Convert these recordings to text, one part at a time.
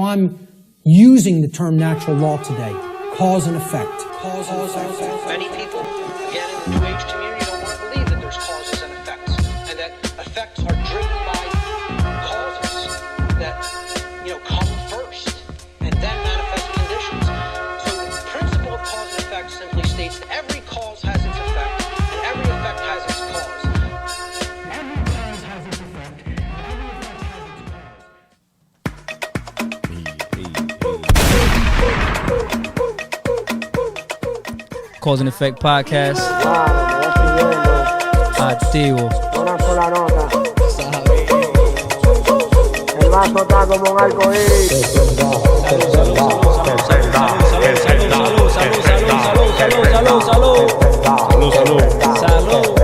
how I'm using the term natural law today. Cause and effect. Cause and effect. Many people, again, in the New Age community don't want to believe that there's causes and effects, and that effects are driven by causes that, come first and then manifest conditions. So the principle of cause and effect simply states that every cause has its effect, and every effect has its cause. Every cause has its effect, and every effect has its cause. Cause and Effect Podcast. Activo. Una sola nota. El vaso está como un arcoíris. Salud.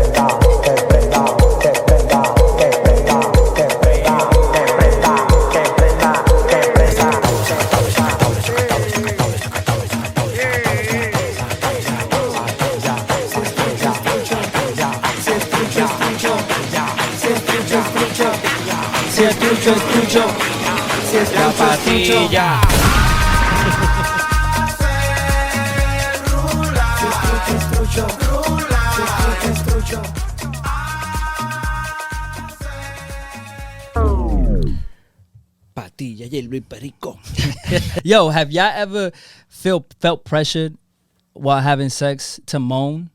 La patilla. Patilla, hielo y perico. Yo, have y'all ever felt pressured while having sex to moan?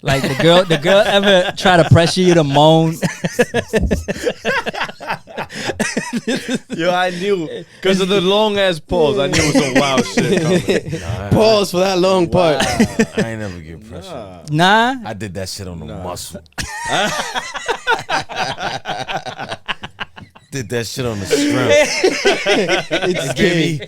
Like the girl ever try to pressure you to moan? Yo, I knew because of the long ass pause. I knew it was some wild shit coming. Pause for that long part. I ain't never get pressure. Nah. I did that shit on the muscle. Did that shit on the strength. It's gave me.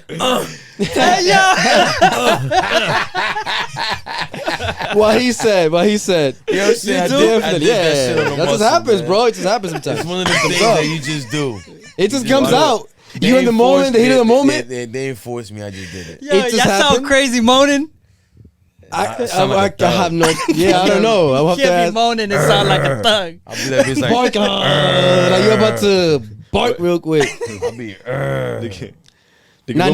What he said. You know what I'm saying? Definitely. Yeah. That just happens, bro. It just happens sometimes. It's one of the things that you just do. It just comes out. You in the moment, the heat of the moment. They didn't force me. I just did it. Yo, It just y'all sound happened. crazy moaning. I have no. Yeah, I don't know. I'll have to Can't be ask. moaning and sound like a thug. I'll be that bitch Bark, like you're about to bark real quick. I'll be. Nah.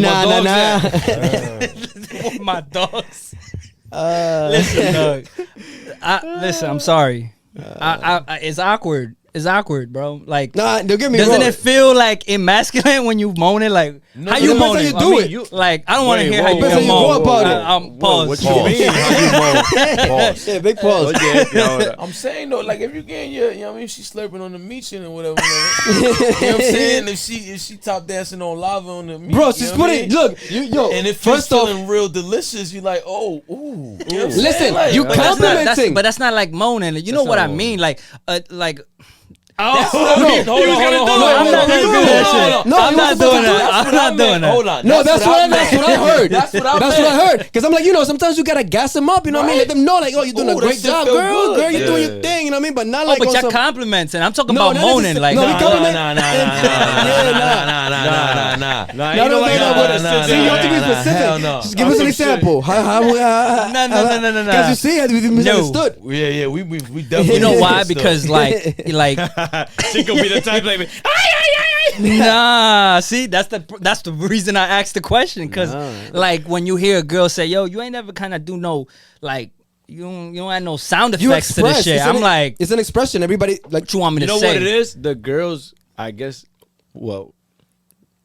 My dogs. Listen, dog. Listen, I'm sorry. It's awkward. It's awkward, bro. Like, Nah, don't get me doesn't wrong. it feel like emasculine when you moaning? Like, how you it depends how moaning? you do it. I don't want to hear how you Depends how you moan. go about it. I'm pause. What you mean? How you moan? Pause. Yeah, big pause. I'm saying though, like if you getting your, you know what I mean, she slurping on the meat shit or whatever. You know what I'm saying? If she top dancing on lava on the meat, Bro, you she's know what I putting. mean? Look, yo. And if first you're off, feeling real delicious, you like, oh, ooh. You know what I'm listen, saying? Like, you But that's not- complimenting. but that's not like moaning. You know what I mean? Like. No, I'm not gonna do that shit. No, I'm not doing that. I'm not doing that. Hold on. No, that's what I heard. That's what I That's what I heard. Because I'm like, sometimes you gotta gas them up. You know what I mean? Let them know, like, oh, you're doing a Ooh, great that shit job, feel girl. good. Girl, you're Yeah. doing your thing. You know what I mean? But not Oh, like but on you're some. complimenting. I'm talking No, about not moaning. Like, no, we compliment. Nah. See, you have to be specific. Hell no. Just give us an example. No. Because you see, we've misunderstood. Yeah, we definitely. You know why? missed Because up. like She gonna be the type like, nah. See, that's the reason I asked the question. Because like when you hear a girl say, "Yo, you ain't never kind of do no like you don't have no sound You effects to this express. shit." It's I'm an- like, it's an expression. Everybody like. what you want me you to know say? what it is? The girls, I guess, well,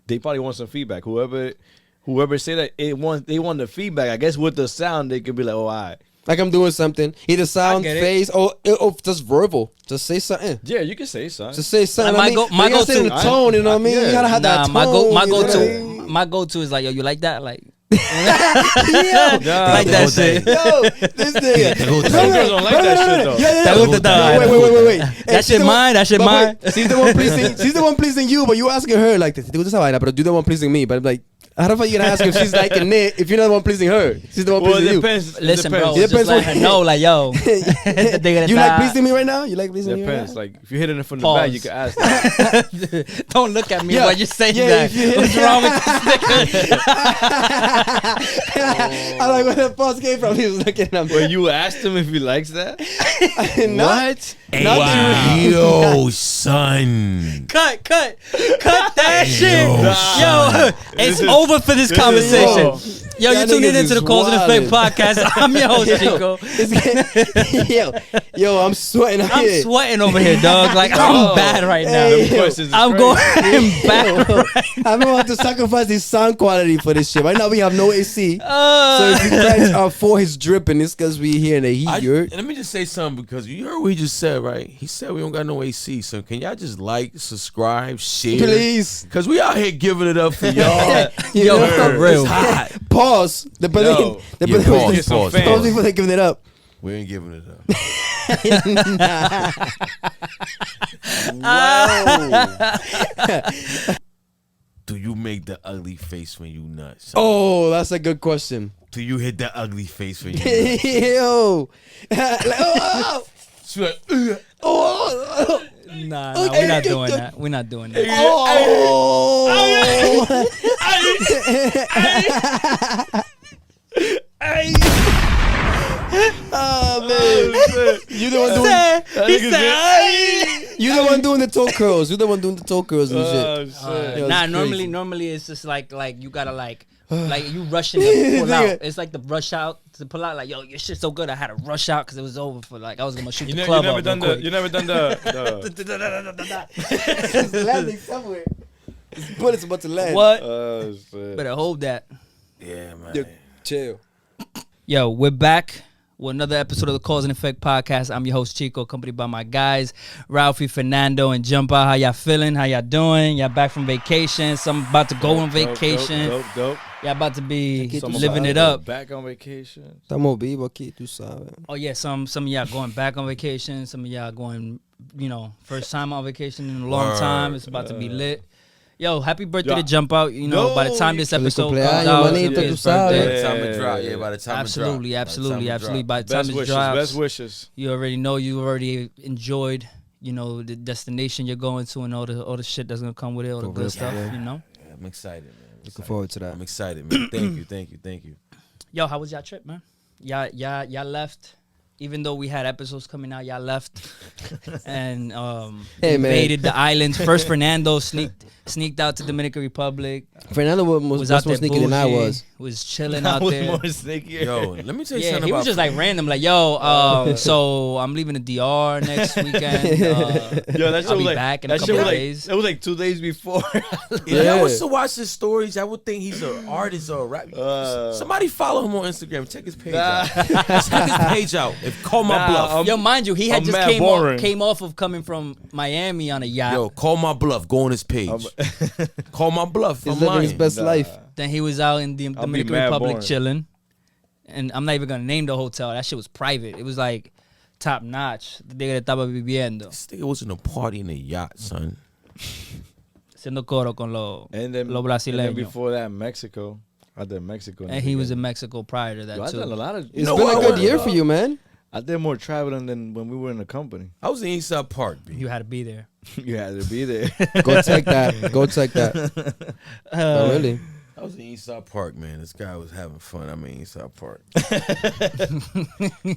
they probably want some feedback. Whoever say that they want the feedback. I guess with the sound, they could be like, oh, all right. Like I'm doing something, either sound, get it. face, or just verbal. Just say something. Yeah, you can say something. Just say something. Like, I mean, my you gotta say it in go-to- the tone. You know what I mean? Yeah. You gotta have that tone. my you know what I go-to mean? my go-to is like, yo, you like that? Like, Yo, like that shit. Yo, this nigga. Some girls don't like that shit though. Wait. That shit mine. That shit mine. She's the one pleasing you, but you asking her like, "Te gusta esa vaina?" But you the one pleasing me. But I'm like, how the fuck you gonna ask her if she's liking it if you're not the one pleasing her? She's the one Well, pleasing it you. depends. Listen, bro, It just depends let what- her know, like, yo. You like pleasing me right now? You like pleasing me right Depends. now? Like if you're hitting it from the Pause. back, you can ask. That. Don't look at me Yeah. while you're saying Yeah, that. if you hit What's it- wrong with this nigga? I like where the pause came from. He was looking at me. When you asked him if he likes that? What? Wow. Yo, son. Cut that shit. Nah. Yo, it's over for this conversation. Yo, Y'all you tuning niggas into the is Cause and Effect wildin'. podcast. I'm your host, Chico. Yo, I'm sweating. I'm sweating over here, dog. Like, I'm bad right now. Hey, Them questions is I'm crazy. going back. I'm about to sacrifice his sound quality for this shit. Right now, we have no AC. So if you guys are for his dripping, it's because we here in the heat. You heard? Let me just say something because you heard what he just said, right? He said we don't got no AC. So can y'all just like, subscribe, share? Please. Because we out here giving it up for y'all. Yo, for real. It's hot. Pause. The Yo, Berlin. The yeah, Berlin. pause, pause, fans. Pause before they giving it up. We ain't giving it up. Do you make the ugly face when you nuts? Oh, that's a good question. Do you hit the ugly face when you nuts? Yo. Like, oh, She like, oh, Nah, we're not doing that. We're not doing that. Oh man, you the one doing. You the one doing the toe curls. You the one doing the toe curls and shit. shit. Yo, Nah, it's normally it's just like you gotta like you rushing to pull out. It's like the rush out to pull out. Like, yo, your shit's so good. I had to rush out because it was over for like I was gonna shoot the club up real quick. You never done the It's landing somewhere. This bullet's about to land. What? oh shit. Better hold that. yeah, man. Yo, chill. Yo, we're back with another episode of the Cause and Effect podcast. I'm your host, Chico, accompanied by my guys, Ralphie, Fernando, and Jump Out. How y'all feeling? How y'all doing? Y'all back from vacation? Some about to go on vacation. Dope. Y'all about to be Some living it about up. Back on vacation. Estamos vivos aquí, tú sabes. Oh, yeah, some of y'all going back on vacation. Some of y'all going, first time on vacation in a long time. It's about to be lit. Yo, happy birthday to Jump Out. By the time this episode comes cumpleaños, out, manito, it'll be tú his sabes. birthday. By the time it drop, yeah, by the time Absolutely. it drop. By the time Best it wishes. drops, Best wishes. you already know you already enjoyed, the destination you're going to and all the shit that's gonna come with it, all the good stuff, Yeah, I'm excited, man. Looking forward to that. I'm excited, man. Thank you. Yo, how was y'all trip, man? Y'all left. Even though we had episodes coming out, y'all left and Hey, man. invaded the islands. First, Fernando sneaked out to Dominican Republic. Fernando was out more there sneaky than I bougie, was. chilling I out was there. more sneaky. Yo, let me tell you Yeah, something he about was just like random, like, yo, so I'm leaving the DR next weekend. Yo, that shit I'll was be like back in a that couple shit of was days. It was like 2 days before. If y'all was to watch his stories, I would think he's an artist or a rapper. Somebody follow him on Instagram. Check his page out. Check his page out. Call my bluff. Yo, mind you, he had I'm just mad boring. came off of coming from Miami on a yacht. Yo, call my bluff. Go on his page. Call my bluff. He's I'm living his lying. best life. Then he was out in the Dominican mad Republic boring. chilling. And I'm not even gonna name the hotel. That shit was private. It was like top notch. The nigga estaba viviendo. This nigga was in a party in a yacht, son. Haciendo coro con los And then brasileños. before that, Mexico. I did Mexico. And he was in Mexico prior to that Yo, I done a too. lot of. It's been a good year for you, man. I did more traveling than when we were in the company. I was in Eastside Park, B. You had to be there. You had to be there. Go take that. Go take that. Oh, really? I was in Eastside Park, man. This guy was having fun. I'm in Eastside Park.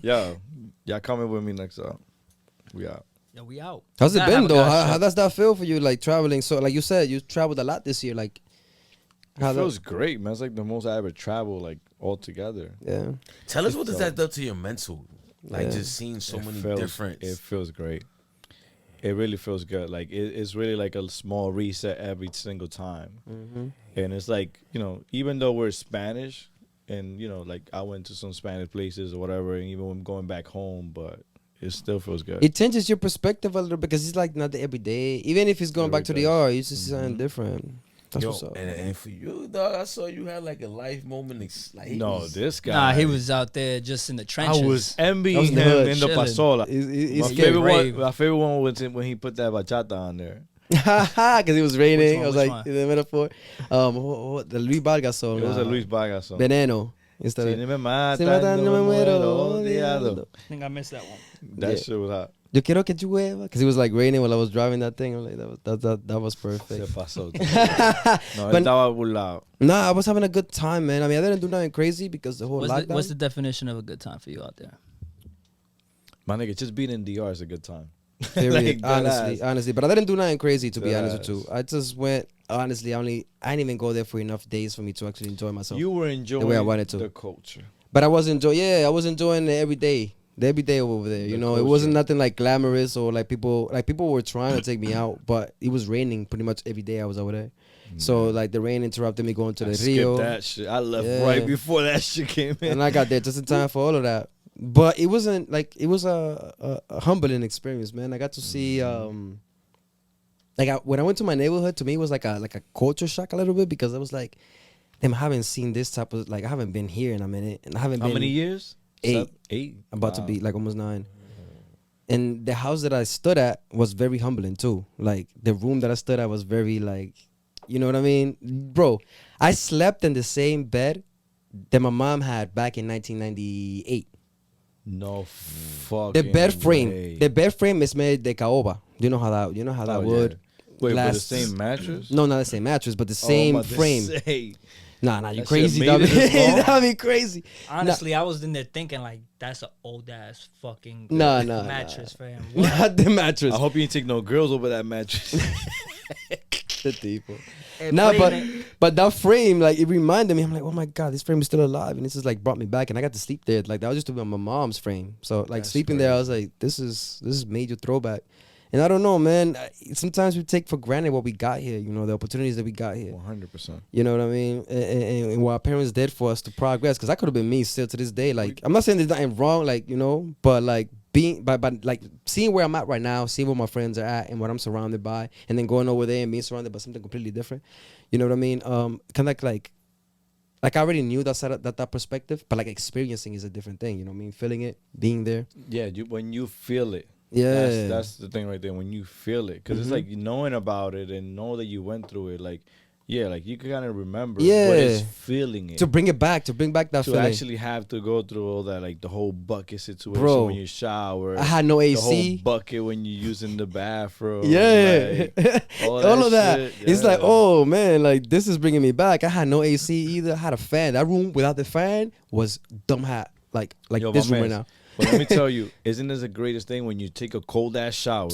Yo, y'all coming with me next up. We out. Yo, we out. How's it Nah, been have a though? good How trip. does that feel for you? Like traveling. So, like you said, you traveled a lot this year. Like, It feels great, man. It's like the most I ever traveled, like all together. yeah. Tell us what does that do to your mental? Like Yeah. just seeing so It many feels- different. It feels great. It really feels good. Like it's really like a small reset every single time. And it's like, even though we're Spanish, and like I went to some Spanish places or whatever, and even when I'm going back home, but it still feels good. It changes your perspective a little because it's like not the everyday. Even if it's going back to the R, it's just something different. That's Yo, what's up. and for you, dog, I saw you had like a life moment. Like he No, was- this guy. Nah, he was out there just in the trenches. I was I envying was in the him hood, in the chilling. pasola. It's My scary. favorite brave. one. My favorite one was when he put that bachata on there. Because it was raining. one? I was Which like, one? the metaphor. What, the Luis Vargas song. It was a Luis Vargas song. Veneno. Instead Si of, no me mata, Si me mata, no no me me muero, muero odiado. I think I missed that one. That Yeah. shit was hot. Yo quiero que llueva. Because it was like raining while I was driving that thing. I'm like, that was Se perfect. pasó. No, él estaba burlado. Nah, I was having a good time, man. I mean, I didn't do nothing crazy because the whole lockdown. What's the definition of a good time for you out there? My nigga, just being in DR is a good time. Period. Like, honestly. But I didn't do nothing crazy, to be honest with you. Deadass. I just went, honestly, I didn't even go there for enough days for me to actually enjoy myself. You were enjoying way I wanted to. the culture. But I was enjoying it every day. The every day over there. You know, it wasn't nothing like glamorous or like people were trying to take me out, but it was raining pretty much every day I was over there. So like the rain interrupted me going to the Rio. Skip that shit. I left right before that shit came in. And I got there just in time for all of that. But it wasn't like, it was a humbling experience, man. I got to see when I went to my neighborhood, to me it was like a culture shock a little bit, because I was like, damn, I haven't seen this type of, like, I haven't been here in a minute, and I haven't been. How many years? 8. 8. About to be like almost 9. And the house that I stood at was very humbling too. Like the room that I stood at was very like, you know what I mean? Bro, I slept in the same bed that my mom had back in 1998. No fucking The bed frame. way. The bed frame is made de caoba. You know how that Oh, would. yeah. Wait, with the lasts- same mattress? No, not the same mattress, but the Oh, I'm same about to frame. say. Nah, you That shit crazy. made That'd it this long? that'd be crazy. Honestly, I was in there thinking like that's an old ass fucking Nah. mattress for him. What? Not the mattress. I hope you didn't take no girls over that mattress. The people. Hey, No, playing but that frame, like, it reminded me. I'm like, oh my god, this frame is still alive, and this is like brought me back, and I got to sleep there. Like that was just to be on my mom's frame. So like That's sleeping there, I was like, this is major throwback. And I don't know, man. Sometimes we take for granted what we got here. You know, the opportunities that we got here. 100%. You know what I mean? And what our parents did for us to progress. Because that could have been me still to this day. Like, I'm not saying there's nothing wrong, like, you know, but like being, but like seeing where I'm at right now, seeing where my friends are at and what I'm surrounded by, and then going over there and being surrounded by something completely different. You know what I mean? Kind of like I already knew that side of, that perspective, but like experiencing is a different thing. You know what I mean? Feeling it, being there. Yeah, when you feel it. Yeah. That's the thing right there. When you feel it. Because it's like knowing about it and know that you went through it. Like, yeah, like you can kind of remember what is feeling it. To bring that to feeling. actually have to go through all that, like the whole bucket situation Bro, when you shower. I had no The AC. whole bucket when you're using the bathroom. Yeah, like, all of that. shit, It's yeah. like, oh man, like this is bringing me back. I had no AC either. I had a fan. That room without the fan was dumb hot. Like Yo, this my room right mans, now. But let me tell you, isn't this the greatest thing when you take a cold ass shower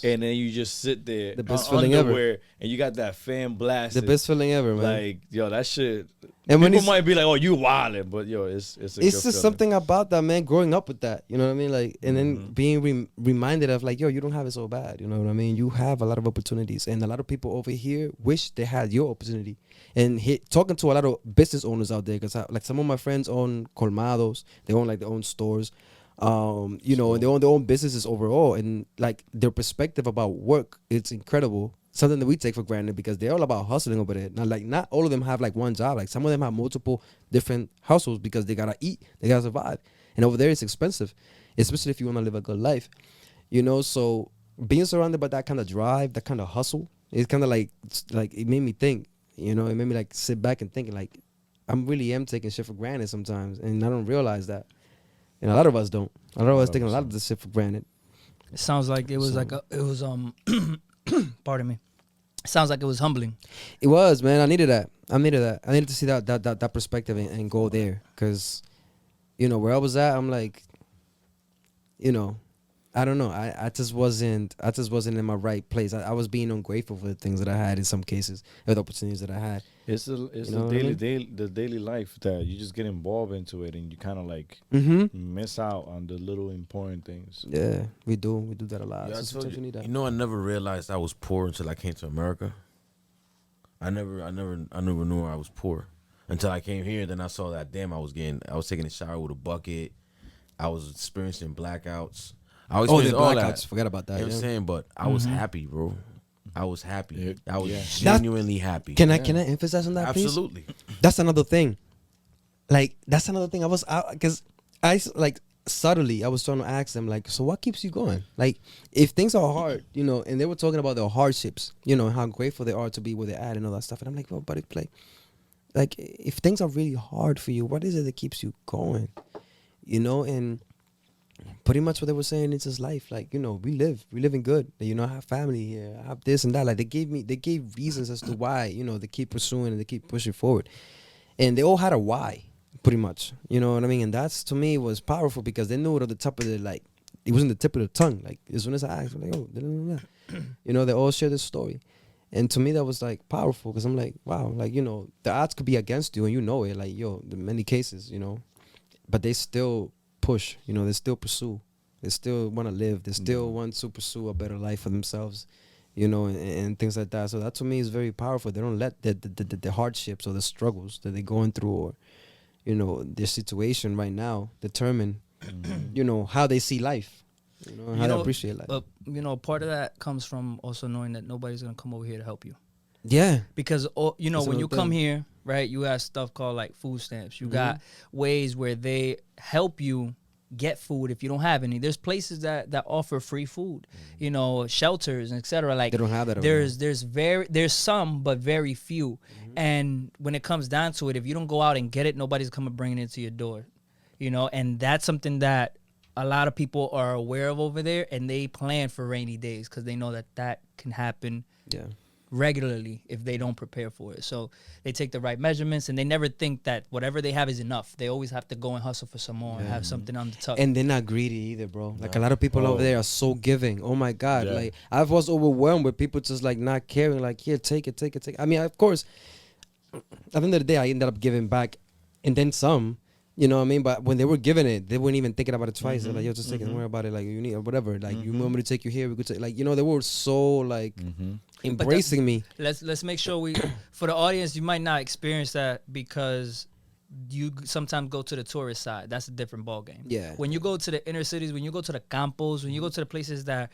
and then you just sit there, The best feeling ever. underwear, and you got that fan The blasted. best feeling ever, man. Like, yo, that shit. And when People it's- might be like, "Oh, you wildin'," but yo, it's a good It's just feeling. something about that, man. Growing up with that, you know what I mean? Like, and then being reminded of, like, yo, you don't have it so bad. You know what I mean? You have a lot of opportunities, and a lot of people over here wish they had your opportunity. And talking to a lot of business owners out there, because like some of my friends own colmados, they own like their own stores, you know, and they own their own businesses overall, and like their perspective about work, it's incredible. Something that we take for granted because they're all about hustling over there. Now, like, not all of them have like one job. Like, some of them have multiple different hustles because they gotta eat, they gotta survive, and over there it's expensive, especially if you want to live a good life, you know. So being surrounded by that kind of drive, that kind of hustle, it's kind of like it made me think, you know. It made me like sit back and think, like, I really am taking shit for granted sometimes, and I don't realize that. And a lot of us don't. A lot of us taking a lot of this shit for granted. It sounds like it was pardon me. It sounds like it was humbling. It was, man. I needed that. I needed to see that perspective and go there, because, you know, where I was at, I'm like, you know, I don't know. I just wasn't in my right place. I was being ungrateful for the things that I had in some cases, or the opportunities that I had. It's You the know what I mean? the daily life that you just get involved into it, and you kind of like Mm-hmm. miss out on the little important things. Yeah, we do that a lot. Yeah, I So told sometimes you, need that. you know, I never realized I was poor until I came to America. I never knew I was poor until I came here. Then I saw that, damn, I was taking a shower with a bucket. I was experiencing blackouts. I was Oh, the experiencing all blackouts. that. Forget about that. You know what I'm Yeah. saying? But I was happy, bro. I was happy. Yeah. I was Yeah. genuinely happy. Can I emphasize on that, please? Absolutely. That's another thing. Like, that's another thing. I was out because like subtly I was trying to ask them, like, so what keeps you going? Like, if things are hard, you know, and they were talking about their hardships, you know, how grateful they are to be where they're at and all that stuff. And I'm like, well, buddy, like if things are really hard for you, what is it that keeps you going? You know, and pretty much what they were saying, it's just life. Like, we living good. I have family here. I have this and that. Like, they gave reasons as to why, they keep pursuing and they keep pushing forward. And they all had a why, pretty much. You know what I mean? And that's, to me, was powerful because they knew it at the top of their, like, it wasn't the tip of the tongue. Like, as soon as I asked, I'm like, oh, blah, blah, blah. They all share this story. And to me, that was, like, powerful because I'm like, wow, like, the odds could be against you and you know it. Like, in many cases, but they still push, they still pursue. They still want to live. They still want to pursue a better life for themselves, and things like that. So that, to me, is very powerful. They don't let the hardships or the struggles that they're going through or, their situation right now determine how they see life, how they appreciate life. But part of that comes from also knowing that nobody's gonna come over here to help you. Yeah, because when you come thing. here, right, you have stuff called like food stamps. You got ways where they help you get food if you don't have any. There's places that offer free food, shelters and etc. Like they don't have that over there's some but very few. And when it comes down to it, if you don't go out and get it, nobody's coming bringing it to your door. And that's something that a lot of people are aware of over there, and they plan for rainy days because they know that can happen regularly if they don't prepare for it. So they take the right measurements, and they never think that whatever they have is enough. They always have to go and hustle for some more and have something on the tuck. And they're not greedy either, bro. Like, a lot of people over there are so giving. Oh my God. Yeah. Like, I was overwhelmed with people just like not caring. Like, here, take it. I mean, of course, at the end of the day, I ended up giving back and then some. You know what I mean? But when they were giving it, they weren't even thinking about it twice. They're like, yo, just take it. Don't worry about it. Like, you need or whatever. Like, you want me to take you here? We could take. Like, they were so like embracing me. Let's make sure we, for the audience, you might not experience that because you sometimes go to the tourist side. That's a different ball game. Yeah. When you go to the inner cities, when you go to the campos, when you go to the places that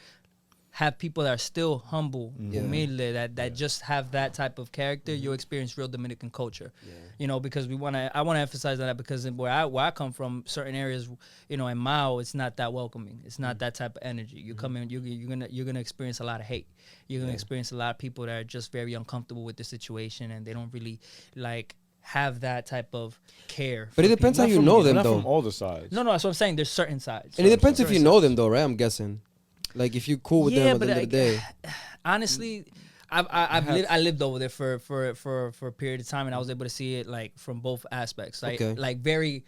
have people that are still humble, humilde, that just have that type of character, you'll experience real Dominican culture. Because I want to emphasize that because where I come from, certain areas, in Mao, it's not that welcoming. It's not that type of energy. You come in, you're gonna experience a lot of hate. You're gonna experience a lot of people that are just very uncomfortable with the situation, and they don't really like have that type of care. But it depends how you know them, though. From all the sides. No, that's what I'm saying. There's certain sides. And it depends if you know them, though, right? I'm guessing. Like, if you're cool with them at the end of the day. Honestly, I lived over there for a period of time, and I was able to see it like from both aspects. Like like very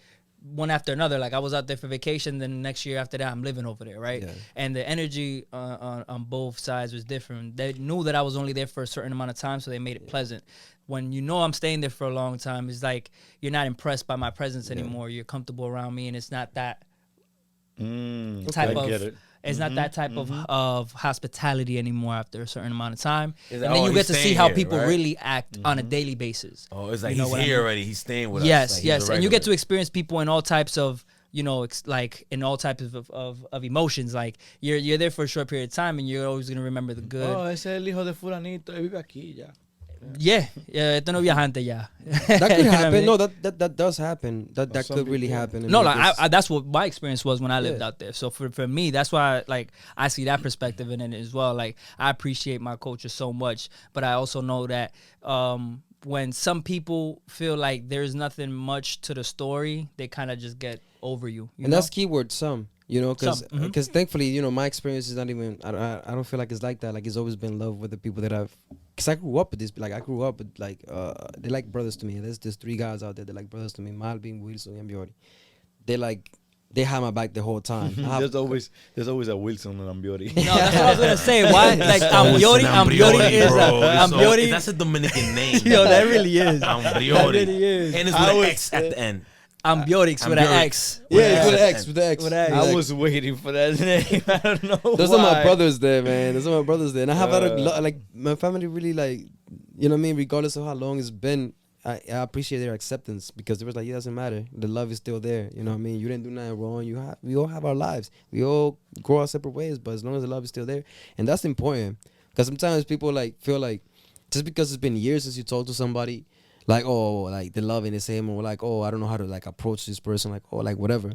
one after another. Like, I was out there for vacation, then next year after that I'm living over there, right? Yeah. And the energy on both sides was different. They knew that I was only there for a certain amount of time, so they made it pleasant. When I'm staying there for a long time, it's like you're not impressed by my presence anymore. You're comfortable around me, and it's not that type of. Get it. It's not that type of hospitality anymore after a certain amount of time. And then you get to see how people really act on a daily basis. Oh, it's like he's here already. He's staying with us. Yes, yes. And you get to experience people in all types of, like in all types of emotions. Like, you're there for a short period of time, and you're always going to remember the good. Oh, ese es el hijo de fulanito. Él vive aquí ya. Yeah, esto no viajante ya. That could happen. No, that does happen. That could really happen. No, like that's what my experience was when I lived out there. So for me, that's why I see that perspective in it as well. Like, I appreciate my culture so much, but I also know that when some people feel like there's nothing much to the story, they kind of just get over you. And that's keyword some. Because thankfully, my experience is not even. I don't feel like it's like that. Like, it's always been love with the people that I've. Because I grew up with this. Like, I grew up with they're like brothers to me. There's 3 guys out there that like brothers to me. Malvin, Wilson, and Ambiori. They have my back the whole time. There's always a Wilson and Ambiori. No, that's what I was gonna say. Why? Like, Ambiori is Ambiori. That's a Dominican name. Yo, that really is. Ambiori. That really is. And it's with an X at the end. Ambiorix with an X. Yeah, it's with an X. I was waiting for that name. I don't know. Those are my brothers there, man. And I have like my family really like, you know what I mean? Regardless of how long it's been, I appreciate their acceptance because they was like, it doesn't matter. The love is still there. You know what I mean? You didn't do nothing wrong. We all have our lives. We all grow our separate ways, but as long as the love is still there, and that's important. Because sometimes people like feel like just because it's been years since you talked to somebody. Like, oh, like the love in the same, or like, oh, I don't know how to like approach this person, like, oh, like whatever.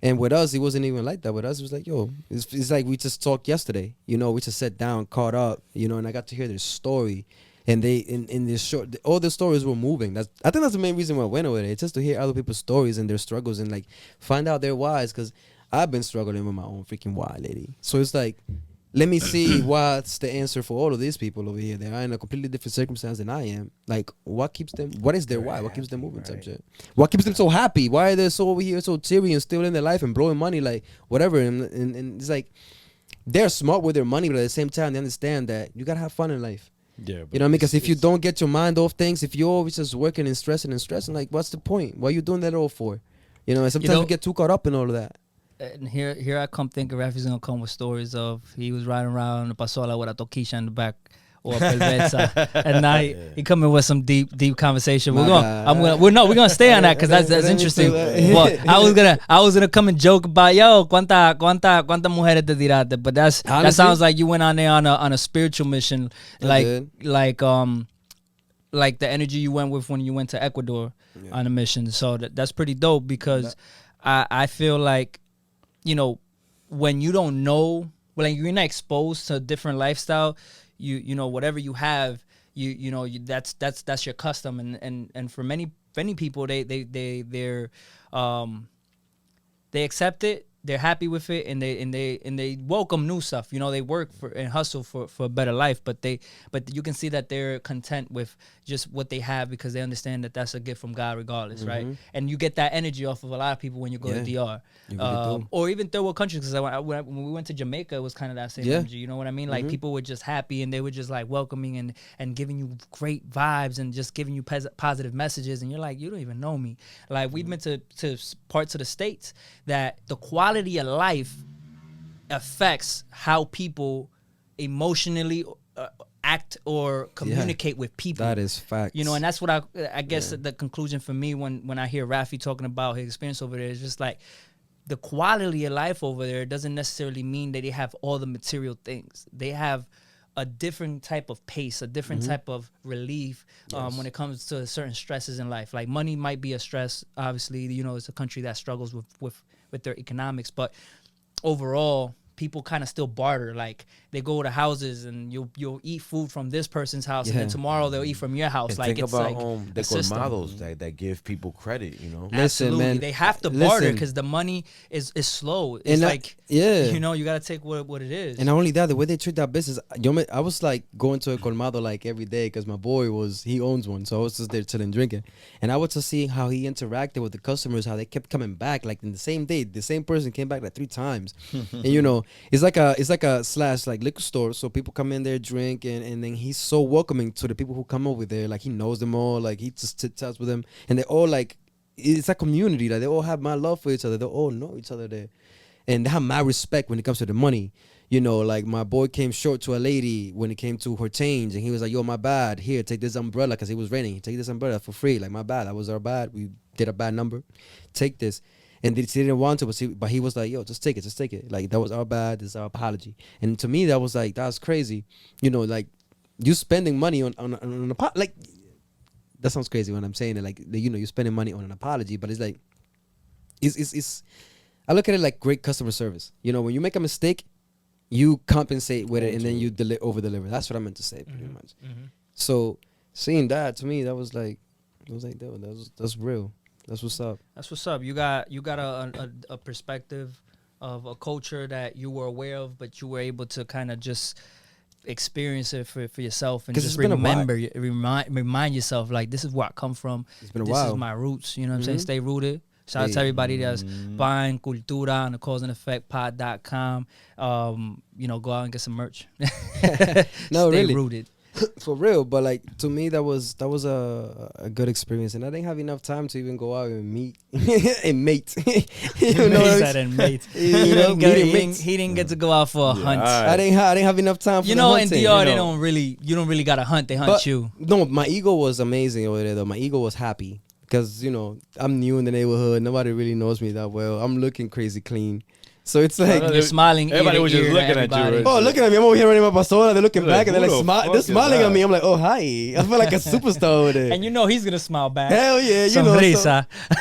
And with us, it wasn't even like that. With us, it was like, yo, it's like we just talked yesterday, we just sat down, caught up, and I got to hear their story. And they, in this short, all the stories were moving. I think that's the main reason why I went over there. It's just to hear other people's stories and their struggles and like find out their whys. Because I've been struggling with my own freaking why, lady. So it's like, let me see what's the answer for all of these people over here. They are in a completely different circumstance than I am. Like, what keeps them? What is their why? What keeps them moving? Type shit. What keeps them so happy? Why are they so over here so teary and still in their life and blowing money? Like, whatever. And it's like, they're smart with their money, but at the same time, they understand that you gotta have fun in life. Yeah, You know what I mean? Because if you don't get your mind off things, if you're always just working and stressing, like, what's the point? What are you doing that all for? You know, and sometimes we get too caught up in all of that. And here I come thinking Rafi's gonna come with stories of he was riding around the pasola with a toquisha in the back or a pelveza at night. He coming with some deep conversation. We're gonna stay on that because that's interesting. Well, I was gonna come and joke about cuánta mujeres te tiraste, but that sounds like you went on there on a spiritual mission, like the energy you went with when you went to Ecuador on a mission. So that's pretty dope because I feel like, you know, when you don't know, when you're not exposed to a different lifestyle, you know, whatever you have, you know, that's your custom, and for many people, they accept it, they're happy with it, and they welcome new stuff. You know, they work for and hustle for a better life, but you can see that they're content with just what they have because they understand that that's a gift from God regardless, right? And you get that energy off of a lot of people when you go to DR, or even third world countries. Because when we went to Jamaica, it was kind of that same energy. You know what I mean? Like people were just happy and they were just like welcoming and giving you great vibes and just giving you positive messages. And you're like, you don't even know me. Like we've been to parts of the States that the quality of life affects how people emotionally act or communicate with people. That is fact. You know, and that's what I guess the conclusion for me when I hear Rafi talking about his experience over there is just like the quality of life over there doesn't necessarily mean that they have all the material things. They have a different type of pace, a different type of relief when it comes to certain stresses in life. Like money might be a stress. Obviously, you know, it's a country that struggles with their economics, but overall, people kind of still barter. Like they go to houses and you'll eat food from this person's house, and then tomorrow they'll eat from your house. And like think it's about like the colmados that give people credit. You know, absolutely, man, they have to barter because the money is slow. It's like you know, you gotta take what it is. And not only that, the way they treat that business, I was like going to a colmado like every day because my boy he owns one, so I was just there chilling drinking, and I was just seeing how he interacted with the customers, how they kept coming back. Like in the same day, the same person came back like 3 times, and you know, it's like a slash like liquor store, so people come in there, drink, and then he's so welcoming to the people who come over there. Like he knows them all, like he just chit-chats with them, and they all like, it's a community. Like they all have my love for each other. They all know each other there, and they have my respect when it comes to the money. You know, like my boy came short to a lady when it came to her change, and he was like, yo, my bad, here, take this umbrella, because it was raining, take this umbrella for free. Like, my bad, that was our bad, we did a bad number, take this. And she didn't want to, but he was like, yo, just take it. Like, that was our bad, this is our apology. And to me, that was like, that's crazy. You know, like, you spending money on an apology. Like, that sounds crazy when I'm saying it. Like, you know, you're spending money on an apology, but it's like, it's I look at it like great customer service. You know, when you make a mistake, you compensate with it, and then you over-deliver. That's what I meant to say, pretty much. So, seeing that, to me, that was like, that's real. That's what's up. That's what's up. You got a perspective of a culture that you were aware of, but you were able to kind of just experience it for yourself and just remind yourself, like, this is where I come from. It's been a while. This is my roots. You know what I'm saying? Stay rooted. Shout out to everybody that's buying Cultura on the causeandeffectpod.com. You know, go out and get some merch. No, Stay really. rooted. For real, but like to me that was a good experience, and I didn't have enough time to even go out and meet and mate. You know what I mean? You know, he didn't get to go out for a hunt. I didn't have enough time for in DR you don't really gotta hunt, they hunt you. No, my ego was amazing over there though. My ego was happy because, you know, I'm new in the neighborhood, nobody really knows me that well. I'm looking crazy clean. So it's like you're smiling. Everybody was just looking at you. Oh, looking at me! I'm over here running my pasola. They're looking back and they're like, they're smiling at me. I'm like, oh hi! I feel like a superstar over there. And you know he's gonna smile back. Hell yeah, you know.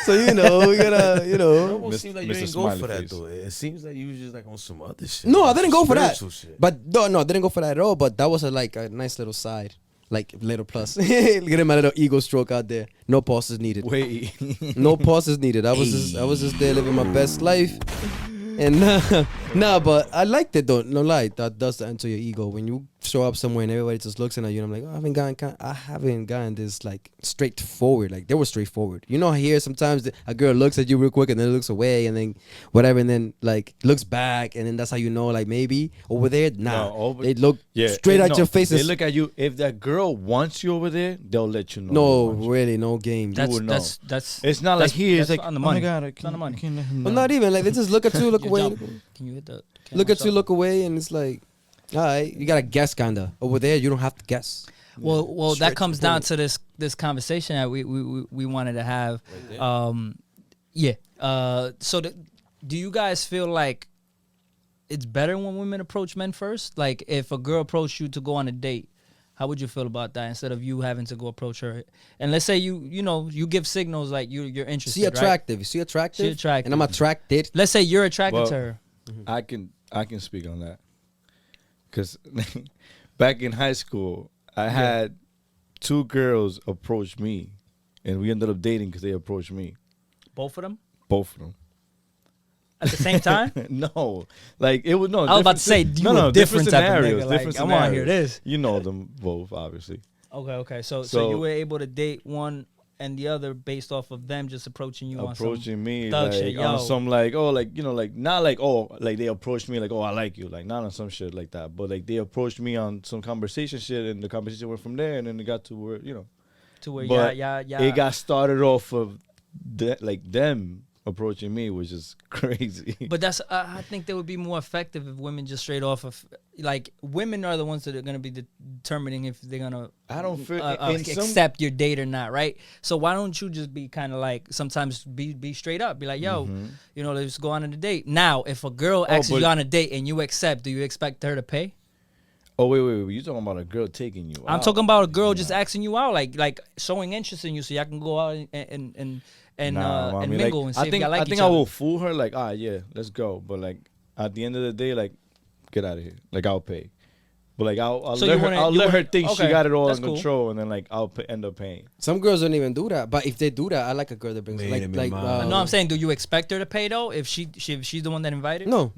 So you know, we gotta, you know. It almost seems like you didn't go for that though. It seems like you was just like on some other shit. No, I didn't go for that. Shit. But no, I didn't go for that at all. But that was a nice little side, like little plus. Getting my little ego stroke out there. No pauses needed. Wait, no pauses needed. I was just there living my best life. And no, but I liked it though. No lie, that does enter your ego when you show up somewhere and everybody just looks at you. And I'm like, oh, I haven't gotten this like straightforward. Like they were straightforward. You know, here sometimes a girl looks at you real quick and then looks away and then whatever and then like looks back and then that's how you know like maybe over there. Nah, they look straight at your face. They look at you. If that girl wants you over there, they'll let you know. No, really, no game. That's it's not like here. It's like on the oh money. my god, It's on the money. Well, not even like they just look at you, look away. Can you hit the Look at you, look away, and it's like, all right, you gotta guess, kinda. Over there, you don't have to guess. Well, that comes down to this conversation that we wanted to have. So do you guys feel like it's better when women approach men first? Like, if a girl approached you to go on a date, how would you feel about that instead of you having to go approach her? And let's say you give signals like you're interested. She attractive. Right? She attractive. She attractive. And I'm attracted. Let's say you're attracted to her. I can speak on that because back in high school, I had 2 girls approach me, and we ended up dating because they approached me. Both of them? Both of them. At the same time? No, like it was no. I was about to say, you a different type of nigga. Like, Different I want to hear this. You know them both, obviously. Okay. So you were able to date one and the other based off of them just approaching you on some me thug like shit. on some like like not like like they approached me like I like you, like not on some shit like that, but like they approached me on some conversation shit and the conversation went from there and then it got to where to where but yeah. It got started off of them approaching me, which is crazy. But that's I think that would be more effective if women just straight off of like women are the ones that are gonna be determining if they're gonna accept your date or not, right? So why don't you just be kind of like sometimes be straight up, be like, yo, let's go on a date. Now, if a girl asks you on a date and you accept, do you expect her to pay? Oh wait, you talking about a girl taking you out? I'm talking about a girl just asking you out, like showing interest in you, so y'all can go out and mingle and see if y'all like each other. I will fool her like, yeah, let's go. But like at the end of the day, like, get out of here. Like I'll pay. But like I'll let her think she got it all in control, and then like I'll end up paying. Some girls don't even do that, but if they do that, I like a girl that brings no, I'm saying, do you expect her to pay though? If she's the one that invited? No.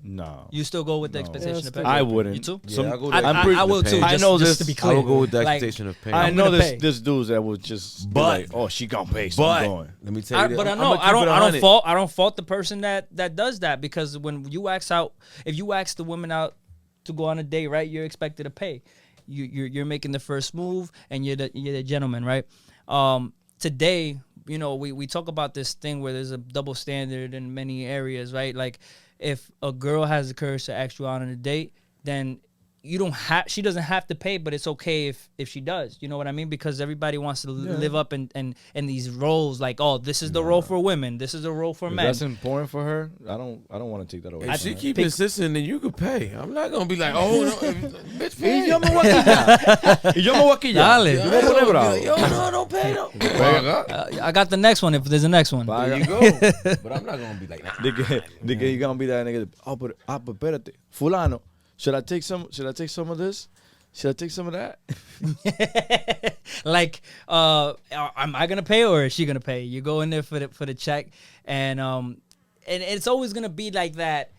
You still go with the expectation of paying? I wouldn't. You too? Yeah, I will too. I know this. To be clear. I will go with the expectation of paying. I know this dudes that would just be like, oh, she gonna pay, so I'm going. Let me tell you, but I don't fault the person that does that, because when you ask out, if you ask the woman out to go on a date, right, you're expected to pay. You're making the first move, and you're the gentleman, right? Today, we talk about this thing where there's a double standard in many areas, right? Like, if a girl has the courage to ask you out on a date, then she doesn't have to pay, but it's okay if she does. You know what I mean? Because everybody wants to live up in these roles, like, oh, this is the role for women, this is the role for men. That's important for her. I don't want to take that away. If she keep insisting, then you could pay. I'm not gonna be like, oh no, bitch, pay. Y yo me voy aquí ya. Dale. Yo me voy a poner bravo. Yo, no, don't pay. No. I got the next one if there's a next one. There you go. But I'm not gonna be like, nah. You're gonna be that nigga. But espérate, fulano. Should I take some of this? Should I take some of that? Like, am I gonna pay or is she gonna pay? You go in there for the check, and it's always gonna be like that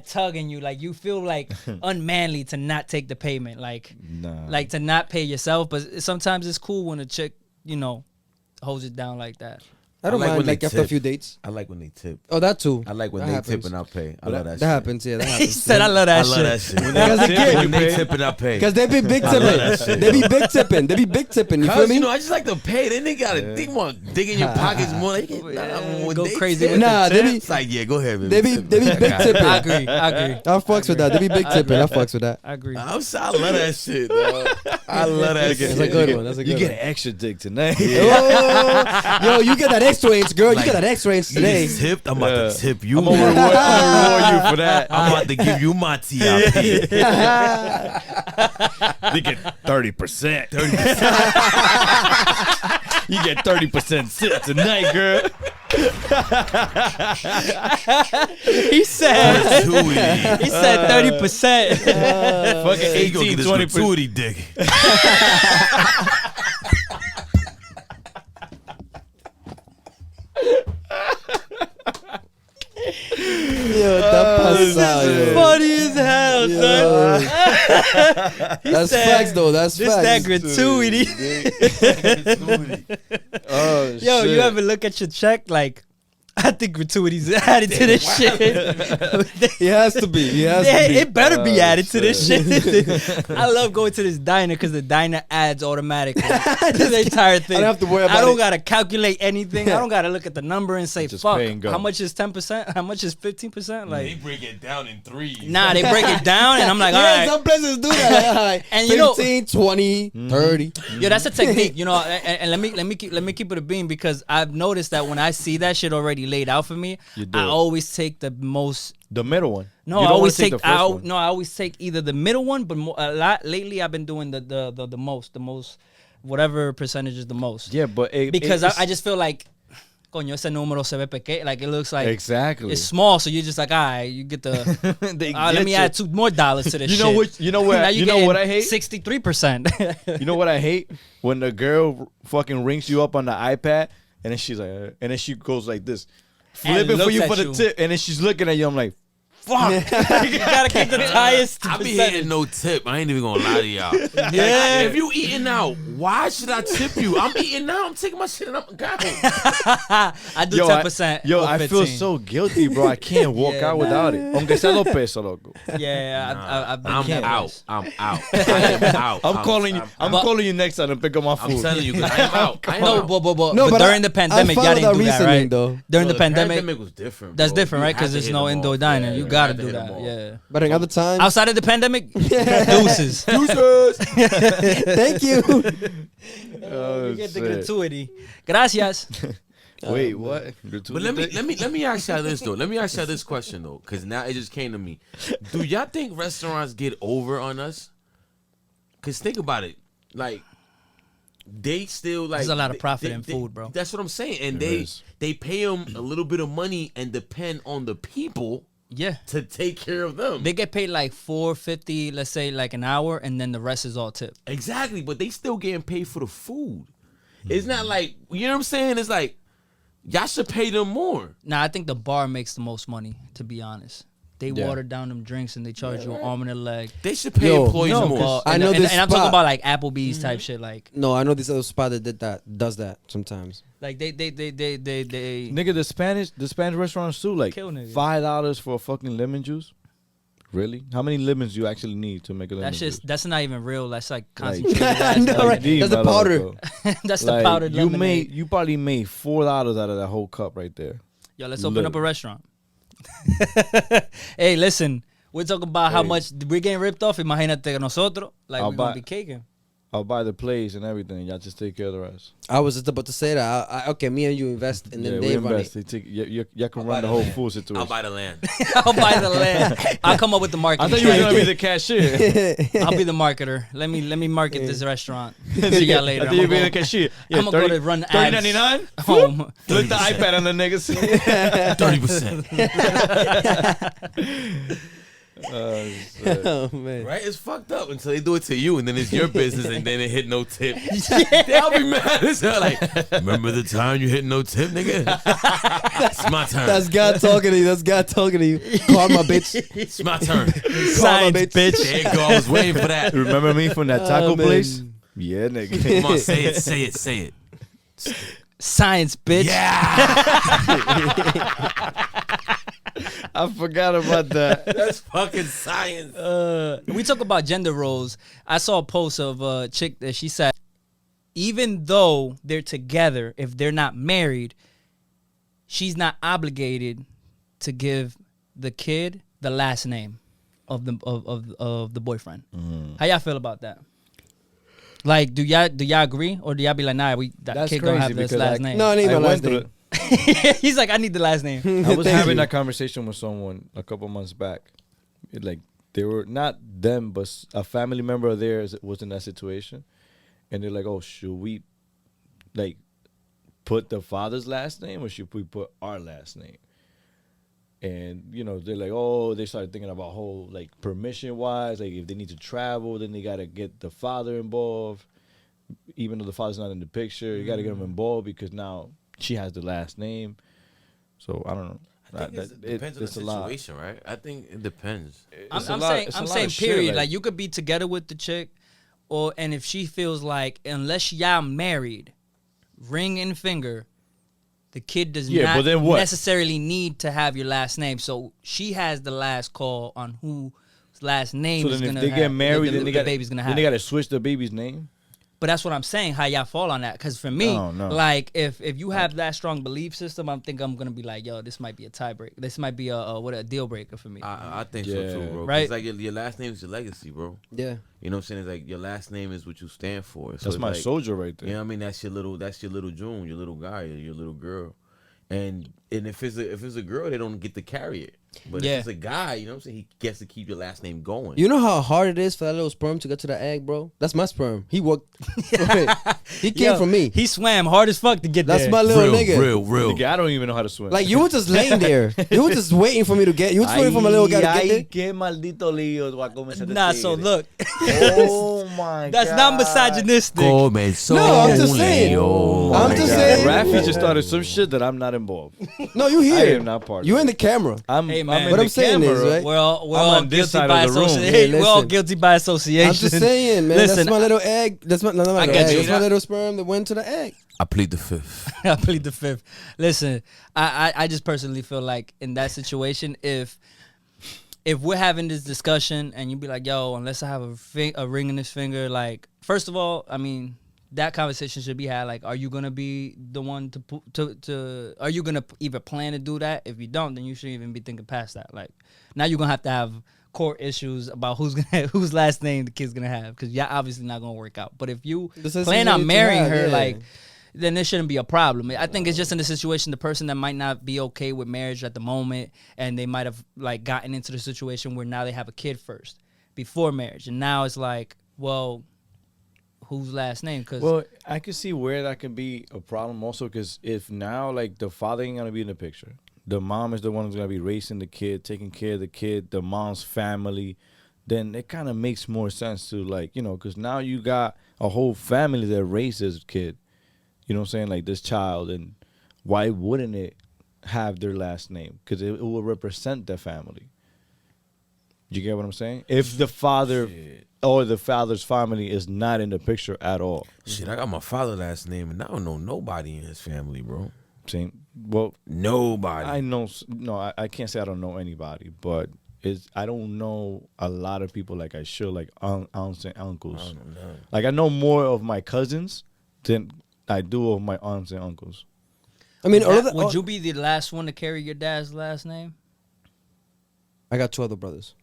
tug in you. Like, you feel like unmanly to not take the payment, like to not pay yourself. But sometimes it's cool when a chick, holds it down like that. I don't mind like after a few dates. I like when they tip. Oh, that too. I like when they tip and I pay. I love that shit. That happens, yeah. That happens. He said, I love that shit. When they tip and I pay. Because they be big tipping. They be big tipping. You feel me? I just like to pay. Then they gotta dig in your pockets more. They can go crazy with it's like, yeah, go ahead, man. They be big tipping. I agree. I fucks with that. They be big tipping. I fucks with that. I agree. I love that shit, dog. I love that shit. That's a good one. You get an extra dick tonight. Yo, you get that extra inch, girl. You get that extra inch today. Tipped. I'm about to tip you. I'm gonna reward you for that. I'm about to give you my TIP. You get 30%. You get 30% sip tonight, girl. He said 30%. Fucking 18, 20% gratuity dick. Yo, está out, yo. funny as hell, son. He That's said, facts, though. That's This facts. that gratuity. Oh, Yo, shit. you ever look at your check like, I think gratuity's added to this shit. He has to be. He has to be. It better be Oh, added to this shit. I love going to this diner because the diner adds automatically to the entire thing. I don't have to worry about I don't it. gotta calculate anything. I don't gotta look at the number and say, Just fuck, pay and go. how much is 10%? How much is 15%? They Like, break it down in threes. nah, they break it down and I'm like, all Yeah, right. some places do that. Like, And you know- 15, 20, 30. Yo, that's a technique, you know. And let me keep it a beam because I've noticed that when I see that shit already laid out for me, You do I it. always take the most. The middle one. No, You I don't always wanna take. the first one. I always take either the middle one, but a lot lately I've been doing the most, whatever percentage is the most. Yeah, but Because I just feel like, coño, ese número se ve pequeño. Like it looks like exactly. it's small, so you're just like, all right, you get the. They let get me you. add $2 more to this You shit. know what? You know what? Now You know what I hate? 63%. You know what I hate? When the girl fucking rings you up on the iPad and then she's like, and then she goes like this, flipping for looks you at for the you. tip, and then she's looking at you. I'm like, fuck. You gotta keep the highest. I be percentage. hitting no tip. I ain't even gonna lie to y'all. Yeah. If you eating out, why should I tip you? I'm eating out. I'm taking my shit and I'm going. I do Yo, 10%. Yo, or I feel 15. so guilty, bro. I can't walk Yeah, out without it. Aunque sea 2 pesos, loco. Yeah, I've been I'm that out. place. I'm out. I am out. I'm calling you. I'm But- calling you next time to pick up my I'm food. telling you, 'cause I am out. I am No, out. but No, but during I- the pandemic, I y'all follow didn't that do that, reasoning, right? though. During No, the pandemic, was different. that's bro. different, You right? had Because to there's hit no them indoor all. dining. Yeah, You you gotta had to do hit that. them all. Yeah. But in other times, Outside of the pandemic, deuces. thank you. Oh, You get the shit. gratuity. Gracias. Wait, what? But let me ask y'all this though. Let me ask y'all this question though, because now it just came to me. Do y'all think restaurants get over on us? Because think about it, like they still like There's a lot of profit they- in food, bro. That's what I'm saying, and There is. they pay them a little bit of money and depend on the people Yeah. to take care of them. They get paid like $4.50, let's say like an hour, and then the rest is all tip. Exactly, but they still getting paid for the food. It's not like, you know what I'm saying? It's like y'all should pay them more. Nah, I think the bar makes the most money, to be honest. They Yeah. water down them drinks and they charge you an arm and a leg. They should pay Yo, employees No, more. but- I and, know and, this and I'm talking spot. about like Applebee's type shit. Like No, I know this other spot that does that sometimes. they Nigga, the Spanish restaurants too, like Kill niggas. $5 for a fucking lemon juice. Really? How many lemons do you actually need to make a lemon that's juice? just that's not even real. That's like Like- concentrated. I know, ass right? D, That's the my powder. loco. That's Like, the powdered you lemonade. you probably made $4 out of that whole cup right there. Yo, let's open up a Literally. restaurant. Hey, listen, we're talking about how Hey. much we're getting ripped off. Imagínate nosotros, like I'll we're gonna buy- be caking. I'll buy the place and everything. Y'all just take care of the rest. I was just about to say that. Okay, me and you invest, and then Yeah, they we run invest. it. They take, y'all can I'll run buy the the whole land. food situation. I'll buy the land. I'll buy the land. I'll come up with the marketing. I thought you were gonna be strategy. the cashier. I'll be the marketer. Let me market this restaurant. See y'all later. I thought you were I'ma being the go- cashier. Yeah, I'ma go to run ads. $30.99. home. Look the iPad on the niggas. 30%. Oh, shit. Oh man. Right? It's fucked up until they do it to you and then it's your business and then it hit no tip. They'll be mad as hell. Like, remember the time you hit no tip, nigga? It's my turn. That's God talking to you. That's God talking to you. Karma, bitch. It's my turn. Science, bitch. There you go. I was waiting for that. Remember me from that taco Oh, man. place? Yeah, nigga. Come on, say it, say it, say it. Science, bitch. I forgot about that. That's fucking science. We talk about gender roles. I saw a post of a chick that she said, even though they're together, if they're not married, she's not obligated to give the kid the last name of the boyfriend. How y'all feel about that? Like, do y'all agree, or do y'all be like, nah, that That's kid gonna crazy have this because last I- name? No, it ain't I my went last through name. it. He's like, I need the last name. I was Thank having you. that conversation with someone a couple months back. Like they were not them, but a family member of theirs was in that situation, and they're like, "Oh, should we like put the father's last name, or should we put our last name?" And they're like, "Oh," they started thinking about whole like permission wise, like if they need to travel, then they gotta get the father involved, even though the father's not in the picture. You gotta get him involved because now she has the last name. So I don't know. I think it depends on the it's a lot. situation, right? I think it depends. I'm It's a lot- saying it's a I'm lot saying of shit, period. like- Like you could be together with the chick, and if she feels like unless y'all married, ring and finger, the kid does Yeah, not but then what? necessarily need to have your last name. So she has the last call on whose last name So is then, if gonna they have, get married, the then they got baby's gonna have. Then they got to switch the baby's name. But that's what I'm saying. How y'all fall on that? Because for me, Oh, no. like if you have that strong belief system, I'm gonna be like, yo, this might be a tiebreaker. This might be a deal breaker for me. I think Yeah. so too, bro. Right. It's like your last name is your legacy, bro. Yeah. You know what I'm saying? It's like your last name is what you stand for. So That's it's my like, soldier right there. You know what I mean? That's your little June, your little guy, your little girl. And if it's a girl, they don't get to carry it. But Yeah. if it's a guy, you know what I'm saying, he gets to keep your last name going. You know how hard it is for that little sperm to get to the egg, bro? That's my sperm. He worked. He came Yo, from me. He swam hard as fuck to get That's there. my little nigga. real. Nigga, I don't even know how to swim. Like you were just laying there. You were just waiting for me to get. You were just waiting for my little guy to get there. Qué maldito lío voy a comenzar Nah, so look, Oh my that's God. not misogynistic. No, I'm just saying. Oh I'm my just God. saying. Rafi just started some shit that I'm not involved. No, you here. I am not part of You it. in the camera. Hey, man. in What the I'm saying is, camera. right? We're all on this guilty side by of the room. association. Yeah, We're all listen. guilty by association. I'm just saying, man. Listen, that's my little egg. That's my, no, not my I little get egg. you. That's my little sperm that went to the egg. I plead the fifth. I plead the fifth. Listen, I just personally feel like in that situation, if we're having this discussion and you be like, yo, unless I have a ring in this finger, like, first of all, I mean, that conversation should be had. Like, are you gonna be the one to are you gonna either plan to do that? If you don't, then you shouldn't even be thinking past that. Like, now you're gonna have court issues about whose last name the kid's gonna have, because you're obviously not gonna work out. But if you This is plan easy on to marrying have, her, yeah. like, then there shouldn't be a problem. I think it's just in the situation, the person that might not be okay with marriage at the moment, and they might have like gotten into the situation where now they have a kid first before marriage, and now it's like, well, whose last name? Because Well, I can see where that can be a problem also, because if now like the father ain't gonna be in the picture, the mom is the one who's gonna be raising the kid, taking care of the kid, the mom's family, then it kind of makes more sense to, like, you know, because now you got a whole family that raises kid, you know what I'm saying, like this child, and why wouldn't it have their last name? Because it will represent the family. You get what I'm saying? If the father or the father's family is not in the picture at all. Shit, I got my father's last name, and I don't know nobody in his family, bro. Saying, well, Nobody. I know, no, I can't say I don't know anybody, but I don't know a lot of people like I should, like aunts and uncles. I don't know. Like I know more of my cousins than I do of my aunts and uncles. I mean, all of the, would you be the last one to carry your dad's last name I got two other brothers.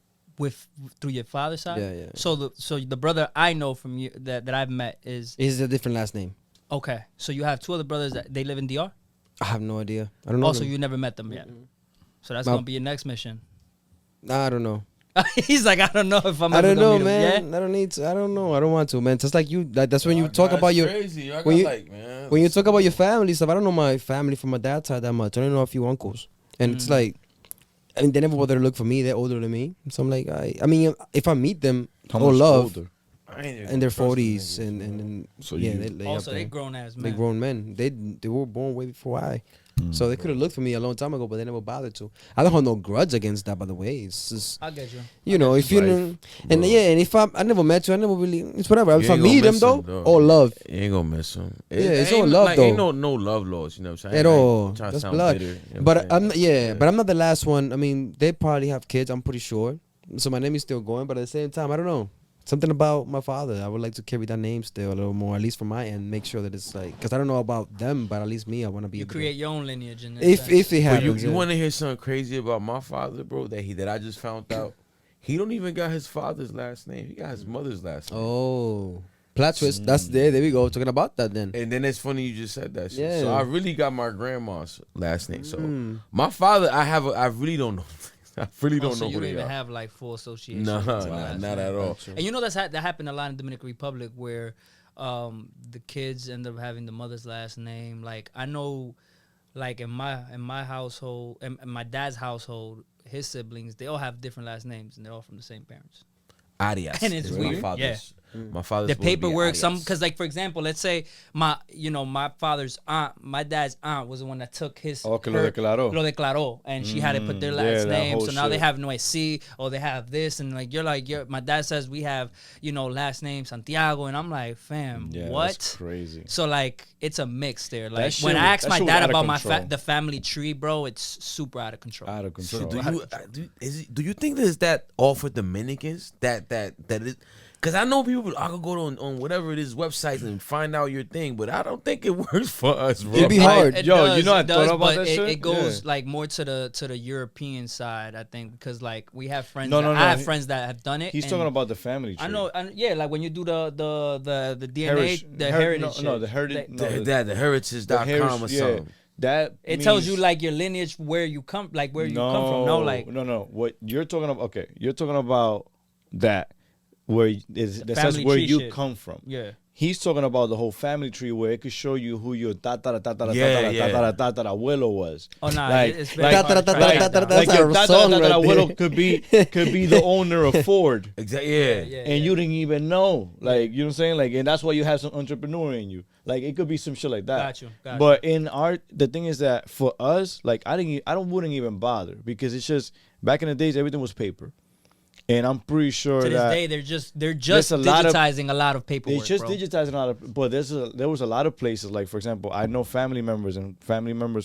through your father's side? Yeah. So the brother I know from you that I've met is It's a different last name. okay. So you have two other brothers that they live in DR. I have no idea. I don't know. Also, them. you never met them yet. So that's No. gonna be your next mission. Nah, I don't know. He's like, I don't know if I'm. I ever don't gonna know, meet him. man. I don't need to. I don't know. I don't want to, man. Just like you. That's when you talk That's about your crazy. I got when you- like, man, when you talk about your family stuff. I don't know my family from my dad's side that much. I don't know a few uncles, and it's like, I mean, they never bother to look for me. They're older than me, so I'm like, I mean, if I meet them, How or much love older? I ain't even in their trust them 40s, niggas, and So yeah, you- they Also, up they there. grown ass They men. grown men. They were born way before I. So they could have looked for me a long time ago, but they never bothered to. I don't have no grudge against that, by the way. It's just, I get you. you know, if you Life, know, and bro. yeah, and if I never met you, I never really, it's whatever. You If I ain't gonna meet them miss though, dog. all love. You ain't gonna miss him. Yeah, it's ain't all love, like, Ain't though. no love lost. You know what I'm saying? At I ain't all. trying to That's sound blood. bitter, you know what But I'm I'm saying? but I'm not the last one. I mean, they probably have kids. I'm pretty sure. So my name is still going, but at the same time, I don't know. Something about my father. I would like to carry that name still a little more, at least for my end. Make sure that it's like, because I don't know about them, but at least me, I want to be. You able to- create your own lineage. In if it But happens. you yeah. want to hear something crazy about my father, bro? That I just found out. He don't even got his father's last name. He got his mother's last name. Oh, plot twist. That's there. There we go. Talking about that then. And then it's funny you just said that shit. Yeah. So I really got my grandma's last name. So Mm. my father, I really don't know. I really don't so know you who don't they even are. have like full association. Nah, with your nah, last not name. at all. And you know that happened a lot in Dominican Republic where the kids end up having the mother's last name. Like I know, like in my household, in my dad's household, his siblings they all have different last names and they're all from the same parents. Arias. And it's is weird, my father's. yeah. My father's the supposed to be paperwork, some alias. because like for example, let's say my father's aunt, my dad's aunt was the one that took his Oh, que lo declaró. lo declaró, and she had to put their last that name, whole so now they shit. have no C, or they have this, and like my dad says we have last name Santiago, and I'm like, fam, Yeah, what? that's crazy. So like it's a mix there. That Like shit when was- I asked that my shit was dad out of about control. the family tree, bro, it's super out of control. Out of So control. do you think that is that all for Dominicans? That is, because I know people. I could go on whatever it is websites and find out your thing, but I don't think it works for us, bro. It'd be hard. Yo, you know I it thought about but that it, shit? it goes Yeah. like more to the European side, I think, because like we have friends. No, that, no, I have he- friends that have done it. He's and talking about the family tree. I know, yeah, like when you do the DNA, heritage. No, shit, the heritage. they- No, The heritage.com or something. That it tells means- you like your lineage, where you come, like where you no, come from. No, like no. What you're talking about? Okay, you're talking about that that says family where tree you shit. come from. yeah. He's talking about the whole family tree where it could show you who your Yeah. abuelo was. Oh no, Like- it's very like- hard to track like- that down. that's Like your our song right abuelo there. could be the owner of Ford. Exactly. Yeah. Yeah, And you didn't even know, like, you know what I'm saying, like, and that's why you have some entrepreneur in you, like, it could be some shit like that. Got you. But in art, the thing is that for us, like, I wouldn't even bother because it's just back in the days everything was paper, and I'm pretty sure To this that day, they're just there's a lot of- digitizing a lot of they paperwork. just bro. digitizing a lot of. But there was a lot of places, like for example, I know family members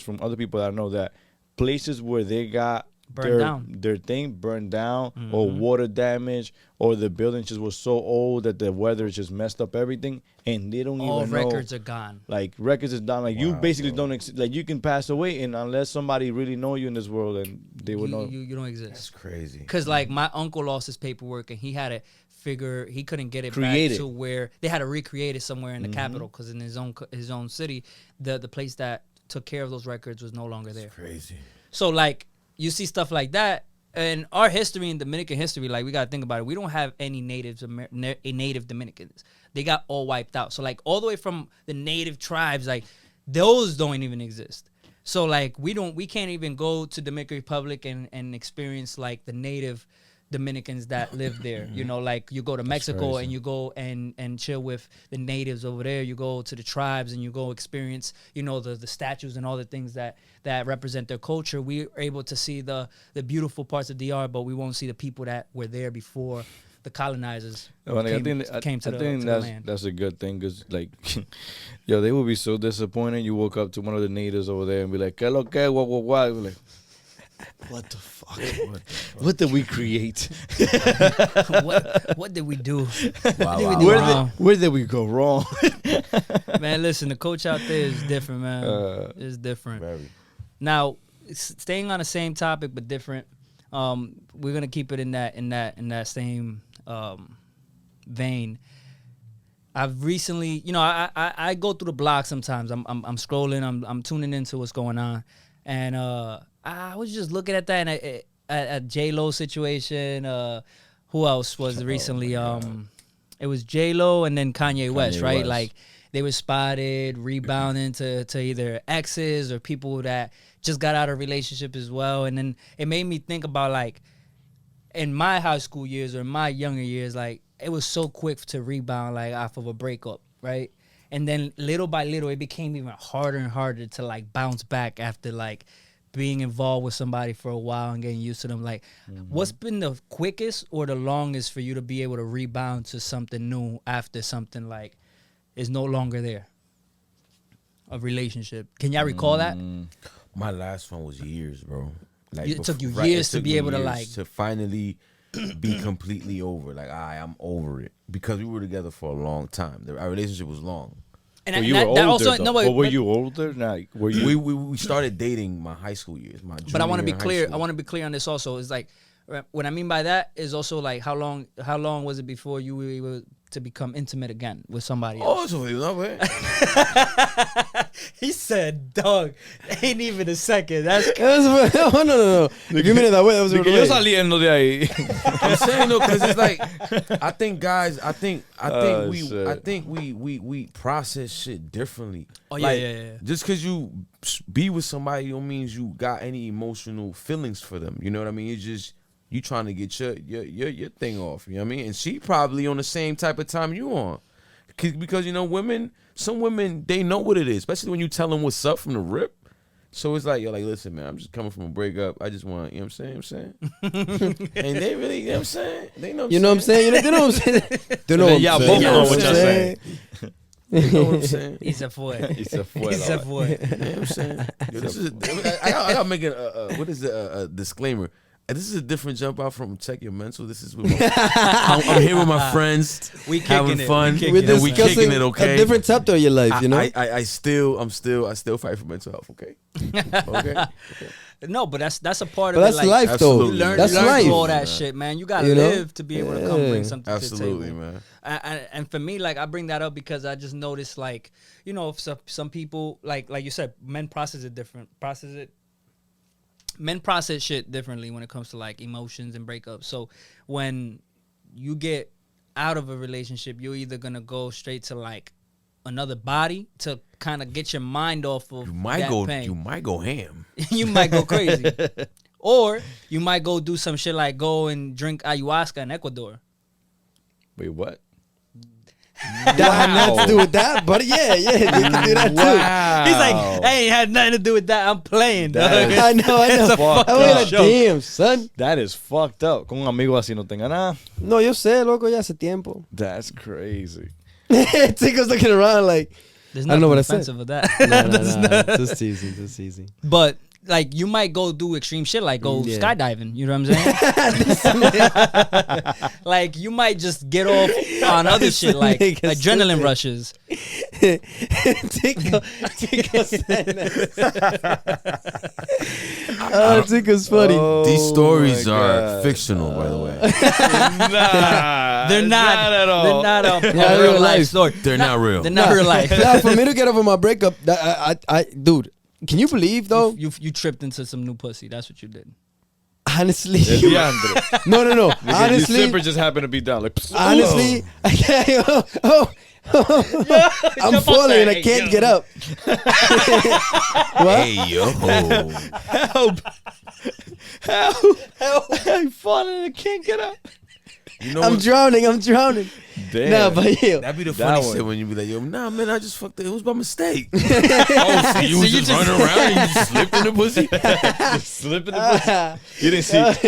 from other people that I know that places where they got Burned down. their thing burned down or water damage or the building just was so old that the weather just messed up everything and they don't All even know. records are gone. Like records is done. Like you basically don't like you can pass away and unless somebody really know you in this world and they would know. You don't exist. That's crazy. Because like my uncle lost his paperwork and he had to figure he couldn't get it Create back it. to where they had to recreate it somewhere in the capital because in his own city the place that took care of those records was no longer there. Crazy. So like you see stuff like that. And our history in Dominican history, like we gotta think about it. We don't have any native Dominicans. They got all wiped out. So like all the way from the native tribes, like those don't even exist. So like we can't even go to Dominican Republic and experience like the native Dominicans that live there. You know, like you go to Mexico and you go and chill with the natives over there. You go to the tribes and you go experience, the statues and all the things that represent their culture. We are able to see the beautiful parts of DR, but we won't see the people that were there before the colonizers came to the land. That's a good thing because like, yo, they would be so disappointed. You woke up to one of the natives over there and be like, "¿Qué lo que? What?" Like, what the fuck? What did we create? what did we do? Wow. Where did we go wrong? Man, listen, the coach out there is different, man. It's different. Very. Now, staying on the same topic but different, we're gonna keep it in that same vein. I've recently, I go through the blog sometimes. I'm scrolling. I'm tuning into what's going on, and I was just looking at that and at J-Lo situation. Who else was recently? It was J-Lo and then Kanye West, right? West. Like they were spotted rebounding to either exes or people that just got out of relationship as well. And then it made me think about like in my high school years or my younger years, like it was so quick to rebound like off of a breakup, right? And then little by little, it became even harder and harder to like bounce back after like being involved with somebody for a while and getting used to them. Like, what's been the quickest or the longest for you to be able to rebound to something new after something like is no longer there? A relationship. Can y'all recall that? My last one was years, bro. Like It took you right, years it to took be me able to, years like- to finally be completely over. Like, I'm over it because we were together for a long time. Our relationship was long. And Well, that- you were that older, also, though. no, wait, but were but- you older? Like, were you? We started dating my high school years. But I want to be clear. I want want to be clear on this also. It's like what I mean by that is also like how long was it before you were able to become intimate again with somebody else? Oh, eso fue de una vez. He said, "Dog, ain't even a second." That's Oh, no. If you mean it that way, that was De que yo right. saliendo de ahí. I'm saying though, because it's like I think guys, I think Oh, we shit. we process shit differently. Oh, yeah, Like, yeah. Just because you be with somebody don't means you got any emotional feelings for them. You know what I mean? you trying to get your thing off. You know what I mean? And she probably on the same type of time you on, because you know some women they know what it is, especially when you tell them what's up from the rip. So it's like, you're like, listen, man, I'm just coming from a breakup. I just want, you know what I'm saying? And they really, you know what I'm saying? They know what I'm saying. They know what I'm saying? They know what I'm Y'all saying. both know what y'all saying. You know what I'm saying? Y se fue. Y se fue. Y se fue. You know what I'm saying? Yo, this is, I gotta make a disclaimer. This is a different jump out from Check Your Mental. This is with I'm here with my friends. We kicking having it. fun. We We're and we discussing kicking it, okay? a different chapter of your life, you know? I still fight for mental health, okay? Okay. No, but that's a part But of that's it. Like, life, though. absolutely, learn, That's learn life. through all that shit, man. You gotta You know? live to be able to come bring something Absolutely, to the table. man. And for me, like, I bring that up because I just noticed, like, you know, some people, like you said, men process shit differently when it comes to like emotions and breakups. So when you get out of a relationship, you're either gonna go straight to like another body to kind of get your mind off of You might that go ham. you might go crazy. Or you might go do some shit like go and drink ayahuasca in Ecuador. Wait, what? That had nothing to do with that, but yeah, you can do that too. He's like, I ain't had nothing to do with that. I'm playing, dog. I know. It's a fucked I was up like, show. damn, son. That is fucked up. Con un amigo así no tenga nada. No, yo sé, loco, ya hace tiempo. That's crazy. Tico's looking around like, There's I don't know nothing what I said. offensive with that. nah. Just teasing. But like you might go do extreme shit like go Yeah. skydiving, you know what I'm saying? Like you might just get off on other shit like nigga adrenaline stupid. rushes. Tico said that. Oh, Tico's funny. These stories my are God. fictional, by the way. Nah, They're it's not at all. They're not a Yeah, real real life life. story. They're not real. They're not real life. Nah, for me to get over my breakup, dude, can you believe though? You tripped into some new pussy. That's what you did. Honestly, It's DeAndre. no. Your Honestly, zipper just happened to be down. Like, honestly, I'm falling and I can't get up. What? Hey, yo. I'm falling and I can't get up. You know I'm what? drowning. Damn. Nah, but yeah. That'd be the That funny one. shit when you be like, yo, nah, man, I just fucked it. It was by mistake. Oh, so you was just running around and you just slipped in the pussy? Just slipping the pussy. You didn't see that.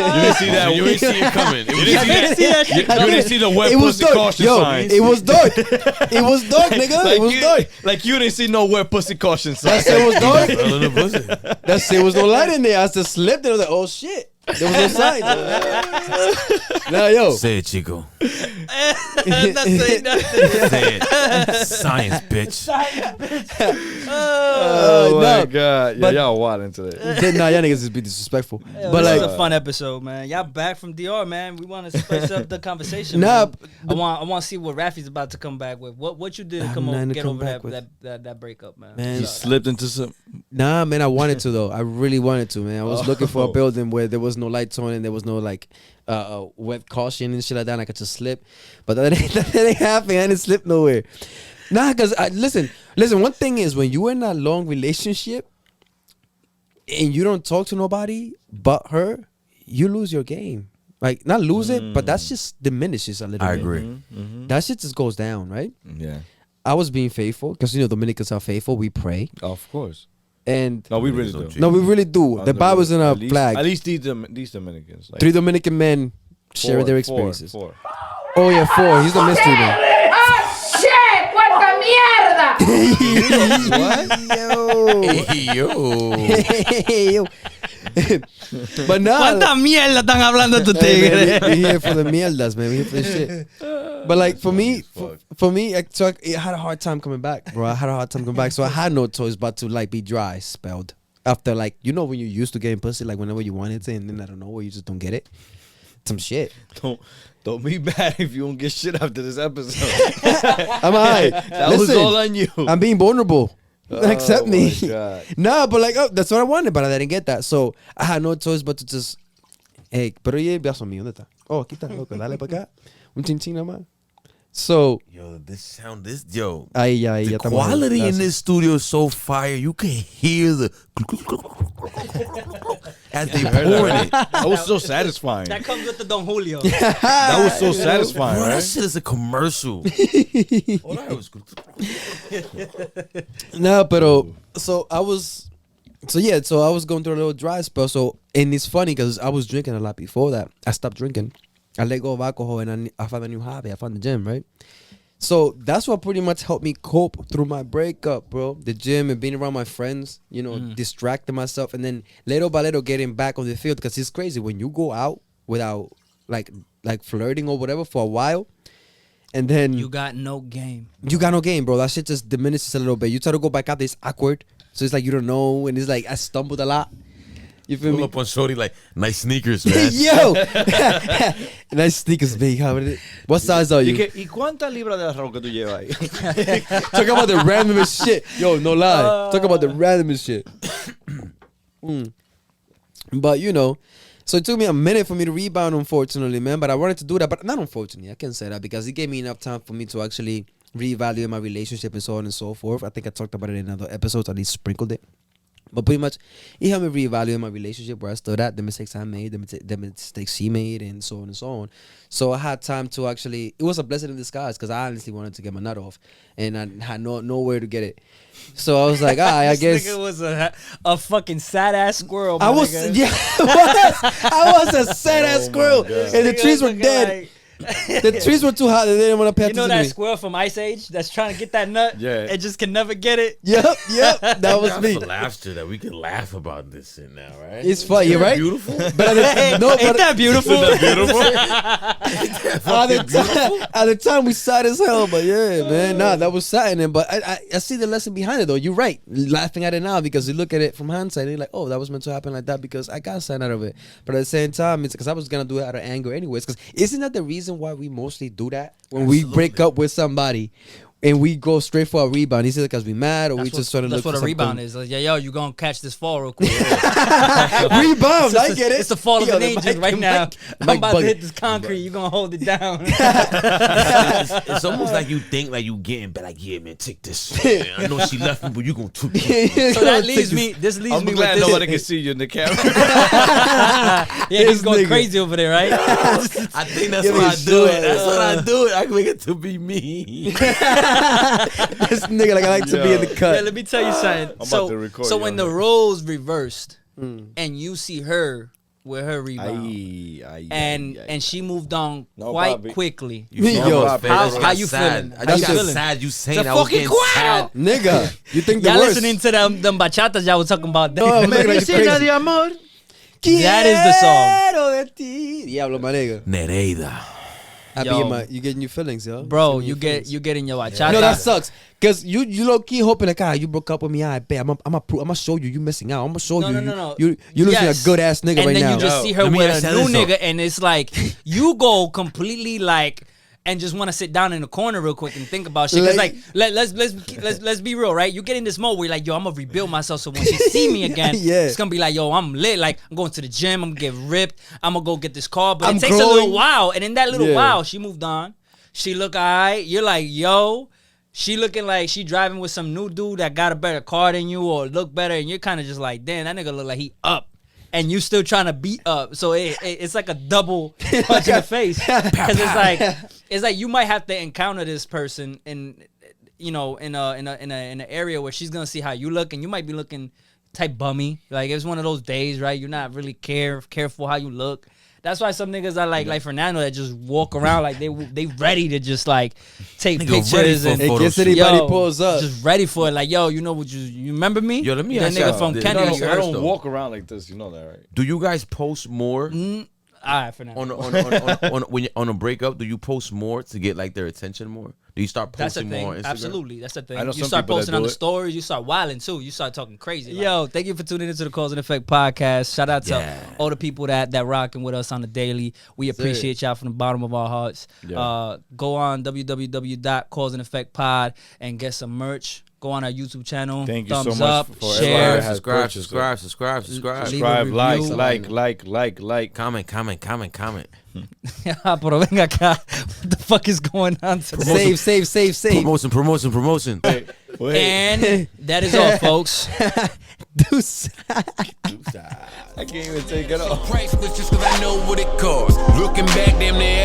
You ain't see it coming. It was You didn't see that. You didn't see the wet It was pussy dark. caution Yo, signs. it was dark. It was dark, nigga. Like It was you, dark. like you didn't see no wet pussy caution signs. That shit was dark. fell in the pussy. That shit was no light in there. I just slipped and I was like, oh shit. There was no sign. Nah, yo. Say it, Chico. That's it. Say it. Science, bitch. Oh my no. God. Yeah, But- y'all wild into that. Nah, y'all niggas just be disrespectful. But But this like, is a fun episode, man. Y'all back from DR, man. We want to spice up the conversation. Nah, man. I want to see what Rafi's about to come back with. What you did to I have come over, nothing to get come over back that breakup, man. Man, You slipped into some. nah, man, I wanted to though. I really wanted to, man. I was looking for a building where there was no lights on and there was no like wet caution and shit like that. And I could just slip, but that ain't happening. I didn't slip nowhere. Nah, cause listen. One thing is when you're in a long relationship and you don't talk to nobody but her, you lose your game. Like not lose it, but that just diminishes a little I bit. agree. That shit just goes down, right? Yeah. I was being faithful because Dominicans are faithful. We pray Of course. and. No, we really Don't do. cheat. No, we really do. The Bible's in our flag. At least these Dominicans. Like 3 Dominican men sharing their four. experiences. 4. Oh yeah, 4. He's the mystery man. Hey, yo. Yo. But nah, ¿Cuánta mierda están hablando tu hey, man, tigre? we here for the mierdas, man. We here for this shit. But like for me, for me, I had a hard time coming back, bro. I had a hard time coming back, so I had no choice but to like be dry spelled. After like when you're used to getting pussy, like whenever you want it, and then I don't know, you just don't get it. Some shit. Don't be bad if you don't get shit after this episode. I'm alright. That was all on you. I'm being vulnerable. Accept me. my God. Nah, but like, that's what I wanted, but I didn't get that. So I had no choice but to just, hey, pero y el vaso mío, ¿dónde está? Oh, aquí está, loco, dale para acá. Un chinchín nada más. So, yo. ya The estamos quality in ahí. this studio is so fire. You can hear the as they pouring it. That was so satisfying. That comes with the Don Julio. That was so satisfying, Bro, that right? shit is a commercial. All I heard was No, pero so I was going through a little dry spell. So, and it's funny because I was drinking a lot before that. I stopped drinking. I let go of alcohol and I found a new hobby. I found the gym, right? So that's what pretty much helped me cope through my breakup, bro. The gym and being around my friends, you know, distracting myself, and then little by little getting back on the field. Because it's crazy when you go out without like flirting or whatever for a while, and then You got no game. you got no game, bro. That shit just diminishes a little bit. You try to go back out there, it's awkward. So it's like you don't know, and it's like I stumbled a lot. You feel pull me? up on Shorty like, nice sneakers, man. Yo, nice sneakers, big. What size are you? ¿Y cuántas libras de arroz que tú llevas ahí? Talk about the randomest shit. Yo, no lie. Talk about the randomest shit. But, you know, so it took me a minute for me to rebound, unfortunately, man. But I wanted to do that. But not unfortunately. I can't say that because it gave me enough time for me to actually reevaluate my relationship and so on and so forth. I think I talked about it in other episodes. At least sprinkled it. But pretty much, it helped me reevaluate my relationship, where I stood at, the mistakes I made, the mistakes she made, and so on and so on. So I had time to actually, it was a blessing in disguise because I honestly wanted to get my nut off, and I had nowhere to get it. So I was like, I guess. This nigga was a fucking sad ass squirrel. I my was, nigga. yeah, I was a sad ass squirrel, and the Nigga trees were looking dead. like- The trees were too hot, and they didn't want to pay You know attention that to me. squirrel from Ice Age that's trying to get that nut? Yeah. It just can never get it. Yep, that was Enough me. for laughter that we can laugh about this shit now, right? It's funny, you're right. Beautiful. But Ain't that beautiful? At the time we sad as hell, but yeah, man, that was saddening. But I see the lesson behind it though. You're right, laughing at it now because you look at it from hindsight and you're like, oh, that was meant to happen like that because I got sad out of it. But at the same time, it's because I was gonna do it out of anger anyways. Because isn't that the reason why we mostly do that when we break up with somebody? And we go straight for a rebound. Is it because we mad or we just trying to look That's for what a rebound something? is. Like, yo, you gonna catch this fall real quick. Rebound, I get it. It's the fall of Yo, an the angel mic- right the now. mic- I'm mic about to bugging. hit this concrete. You gonna hold it down. It's almost like you think like you getting back. Like, yeah, man, take this shit. I know she left me, but you gonna took it. So that leaves me. This leaves I'm me glad with nobody this. can see you in the camera. Yeah, he's This going nigga. crazy over there, right? I think that's Give what me I a do it. shot. That's what I do it. I can make it to be me. This nigga like I like to be in the Yeah, cut. let me tell you something. about to record So you when on the that. roles reversed, and you see her with her rebound, and she moved on No, quite Bobby. quickly. You know Yo, what's bad? how- I just how got you sad. feeling? I How just you got feeling? sad. You saying It's a I was fucking getting choir. sad. Nigga, you think the Y'all worst? listening to them bachatas y'all was talking about? No, I'm looking like Medicina crazy. de amor. That is the song. Quiero de ti. Diablo, my nigga. Nereida. I be Yo. in my, you getting your feelings, yo. Bro, Getting you your feelings. get in your bachata. No, that sucks. Cause you low key hoping like, you broke up with me. I bet I'm gonna show you missing out. I'm gonna show you. No. You losing Yes. a good ass nigga and right then now. you just Yo, see her let me with ask a you new this, though. nigga, and it's like you go completely like and just want to sit down in the corner real quick and think about shit. Cause like let's be real, right? You get in this mode where you're like, yo, I'm gonna rebuild myself so when she see me again, Yeah. it's gonna be like, yo, I'm lit. Like I'm going to the gym, I'm gonna get ripped, I'm gonna go get this car, but I'm it takes a little growing. while, and in that little Yeah. while, she moved on. She look alright. You're like, yo. She looking like she driving with some new dude that got a better car than you or look better, and you're kind of just like, damn, that nigga look like he up, and you still trying to beat up. So it's like a double punch in the face because it's like you might have to encounter this person in in an area where she's gonna see how you look, and you might be looking type bummy. Like it's one of those days, right? You're not really careful how you look. That's why some niggas are like Fernando that just walk around like they ready to just like take Nigga ready pictures for and In photo case shoot. anybody Yo, pulls up. just ready for it. Like, yo, you know what you remember me? Yo, let me that ask nigga y'all from this. Kennedy. I First, don't though. walk around like this. You know that, right? Do you guys post more All right, Fernando. when you're on a breakup? Do you post more to get like their attention more? Do you start That's the posting thing. more on Instagram? Absolutely. That's the thing. I know You some start people that posting on do the it. stories. You start wilding too. You start talking crazy. Yo, thank you for tuning into the Cause and Effect podcast. Shout out to Yeah. all the people that rocking with us on the daily. We appreciate y'all from the bottom of our hearts. Yeah. Go on www.causeandeffectpod and get some merch. Go on our YouTube channel. Thank you so Thumbs much up, for share. everybody that has purchased it. Subscribe. Leave a Subscribe, review. like. Comment. Pero venga acá. What the fuck is going on today? Save. Promotion. Wait. And that is all, folks. Deuce. I can't even take it off. Priceless just cause I know what it costs. Looking back, damn near